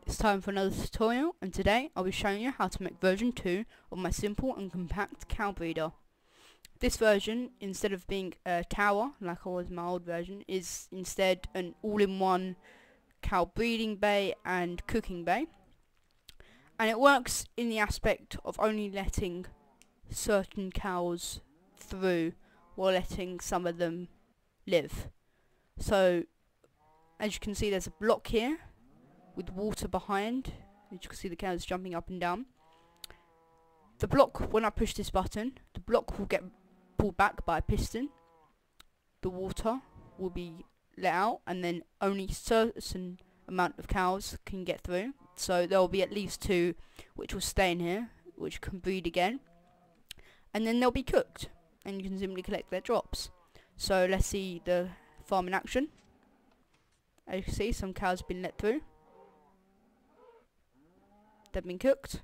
It's time for another tutorial, and today I'll be showing you how to make version 2 of my simple and compact cow breeder. This version, instead of being a tower like I was in my old version, is instead an all-in-one cow breeding bay and cooking bay. And it works in the aspect of only letting certain cows through while letting some of them live. So, as you can see, there's a block here with water behind. As you can see, the cows jumping up and down. The block, when I push this button, the block will get pulled back by a piston. The water will be let out, and then only certain amount of cows can get through. So there will be at least 2 which will stay in here, which can breed again, and then they'll be cooked, and you can simply collect their drops. So let's see the farm in action. As you can see, some cows have been let through. They've been cooked.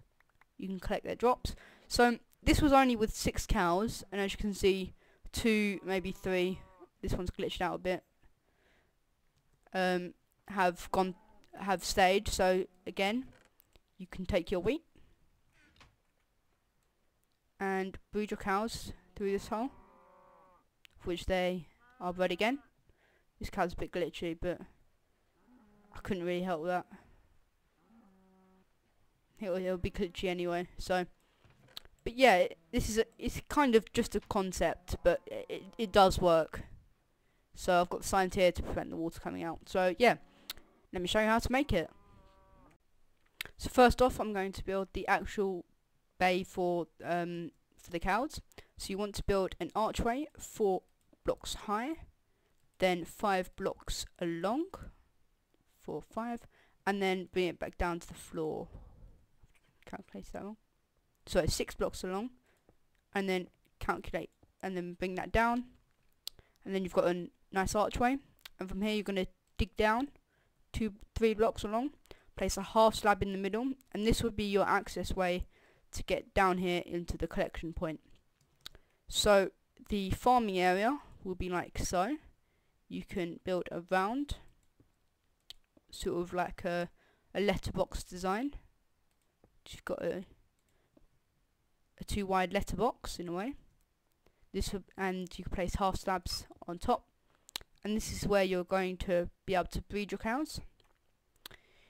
You can collect their drops. So this was only with 6 cows, and as you can see, 2, maybe 3, this one's glitched out a bit, have stayed. So again, you can take your wheat and breed your cows through this hole, which they are bred again. This cow's a bit glitchy, but I couldn't really help that. It'll be glitchy anyway. So, but yeah, it's kind of just a concept, but it does work. So I've got the signs here to prevent the water coming out. So yeah, let me show you how to make it. So first off, I'm going to build the actual bay for the cows. So you want to build an archway 4 blocks high, then 5 blocks along, 4, 5, and then bring it back down to the floor. Calculate that wrong. So it's 6 blocks along, and then calculate, and then bring that down, and then you've got a nice archway. And from here you're going to dig down 2-3 blocks along, place a half slab in the middle, and this would be your access way to get down here into the collection point. So the farming area will be like so. You can build a round, sort of like a letterbox design. You've got a 2 wide letterbox in a way. And you can place half slabs on top, and this is where you're going to be able to breed your cows.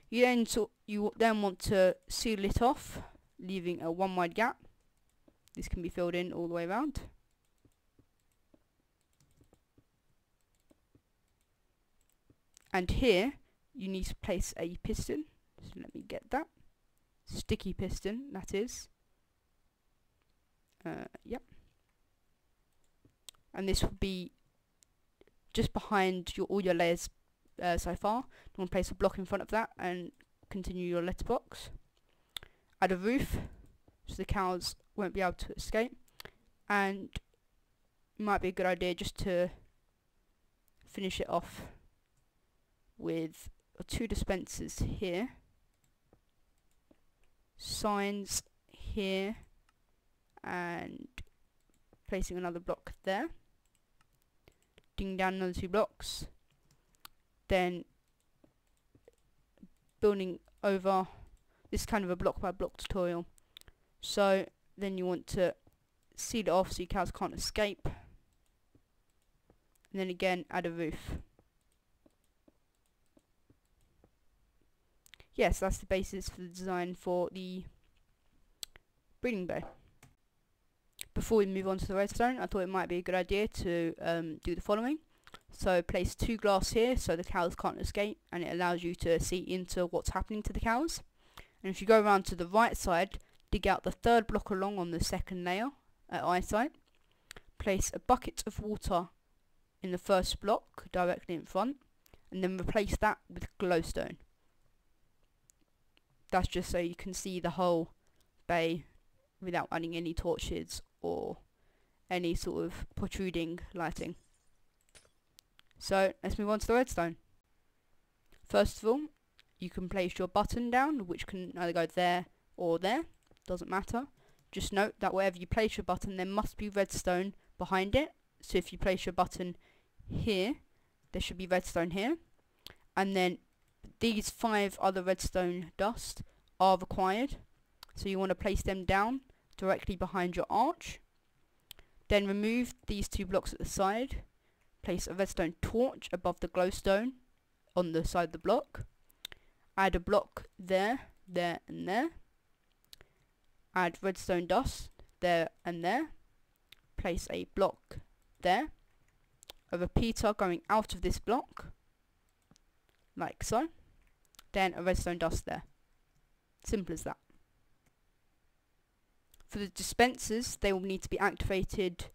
You then want to seal it off, leaving a 1 wide gap. This can be filled in all the way around. And here you need to place a piston. So let me get that. Sticky piston, that is. Yep. And this will be just behind all your layers so far. You want to place a block in front of that and continue your letterbox. Add a roof so the cows won't be able to escape. And it might be a good idea just to finish it off with 2 dispensers here. Signs here, and placing another block there, digging down another 2 blocks, then building over. This is kind of a block by block tutorial. So then you want to seal it off so your cows can't escape, and then again add a roof. Yes, that's the basis for the design for the breeding bay. Before we move on to the redstone, I thought it might be a good idea to do the following. So place 2 glass here so the cows can't escape, and it allows you to see into what's happening to the cows. And if you go around to the right side, dig out the 3rd block along on the 2nd layer at eyesight. Place a bucket of water in the 1st block directly in front, and then replace that with glowstone. That's just so you can see the whole bay without adding any torches or any sort of protruding lighting. So let's move on to the redstone. First of all, you can place your button down, which can either go there or there, doesn't matter. Just note that wherever you place your button, there must be redstone behind it. So if you place your button here, there should be redstone here, and then these 5 other redstone dust are required. So you want to place them down directly behind your arch. Then remove these 2 blocks at the side. Place a redstone torch above the glowstone on the side of the block. Add a block there, there and there. Add redstone dust there and there. Place a block there. A repeater going out of this block, like so. Then a redstone dust there. Simple as that. For the dispensers, they will need to be activated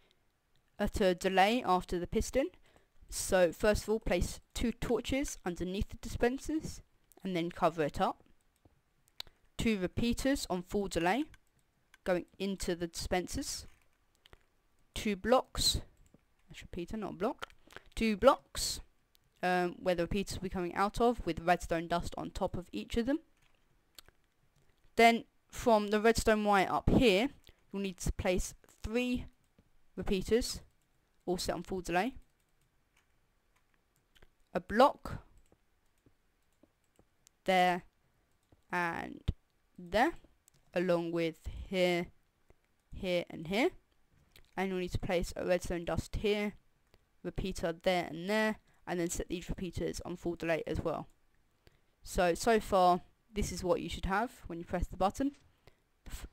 at a delay after the piston. So first of all, place 2 torches underneath the dispensers and then cover it up. 2 repeaters on full delay going into the dispensers. 2 blocks, that's repeater, not a block. 2 blocks where the repeaters will be coming out of, with redstone dust on top of each of them. Then from the redstone wire up here, you'll need to place 3 repeaters, all set on full delay. A block there and there, along with here, here and here. And you'll need to place a redstone dust here, repeater there and there, and then set these repeaters on full delay as well. So far this is what you should have when you press the button.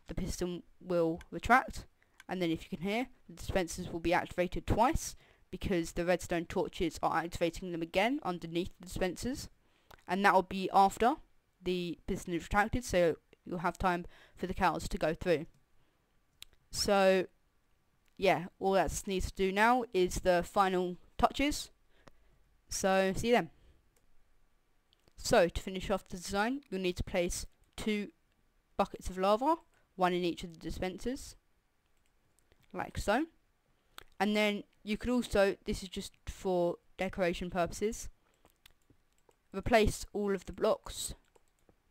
The piston will retract, and then if you can hear, the dispensers will be activated twice, because the redstone torches are activating them again underneath the dispensers, and that will be after the piston is retracted, so you'll have time for the cows to go through. So yeah, all that needs to do now is the final touches. So see you then. So to finish off the design, you'll need to place 2 buckets of lava, 1 in each of the dispensers, like so. And then you could also, this is just for decoration purposes, replace all of the blocks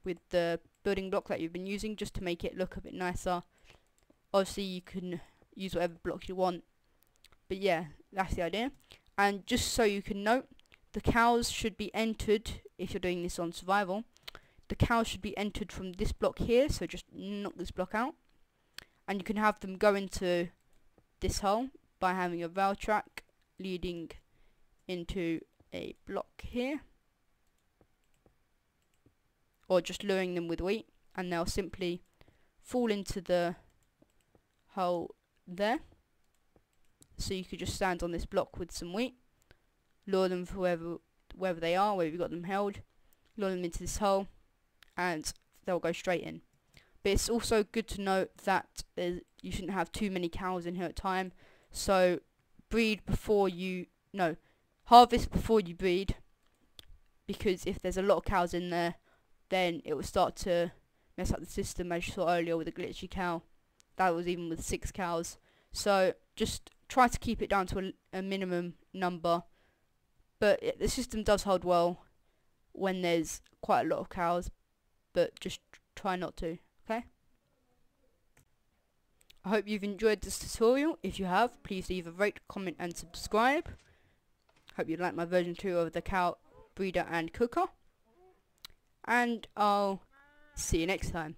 with the building block that you've been using, just to make it look a bit nicer. Obviously you can use whatever block you want, but yeah, that's the idea. And just so you can note, the cows should be entered, if you're doing this on survival, the cows should be entered from this block here, so just knock this block out, and you can have them go into this hole by having a rail track leading into a block here, or just luring them with wheat, and they'll simply fall into the hole there. So you could just stand on this block with some wheat, lure them for wherever they are, where you've got them held, lure them into this hole, and they'll go straight in. But it's also good to note that you shouldn't have too many cows in here at a time, so harvest before you breed, because if there's a lot of cows in there, then it will start to mess up the system, as you saw earlier with a glitchy cow. That was even with 6 cows. So just try to keep it down to a minimum number, but the system does hold well when there's quite a lot of cows, but just try not to, okay? I hope you've enjoyed this tutorial. If you have, please leave a rate, comment and subscribe. Hope you like my version 2 of the cow breeder and cooker, and I'll see you next time.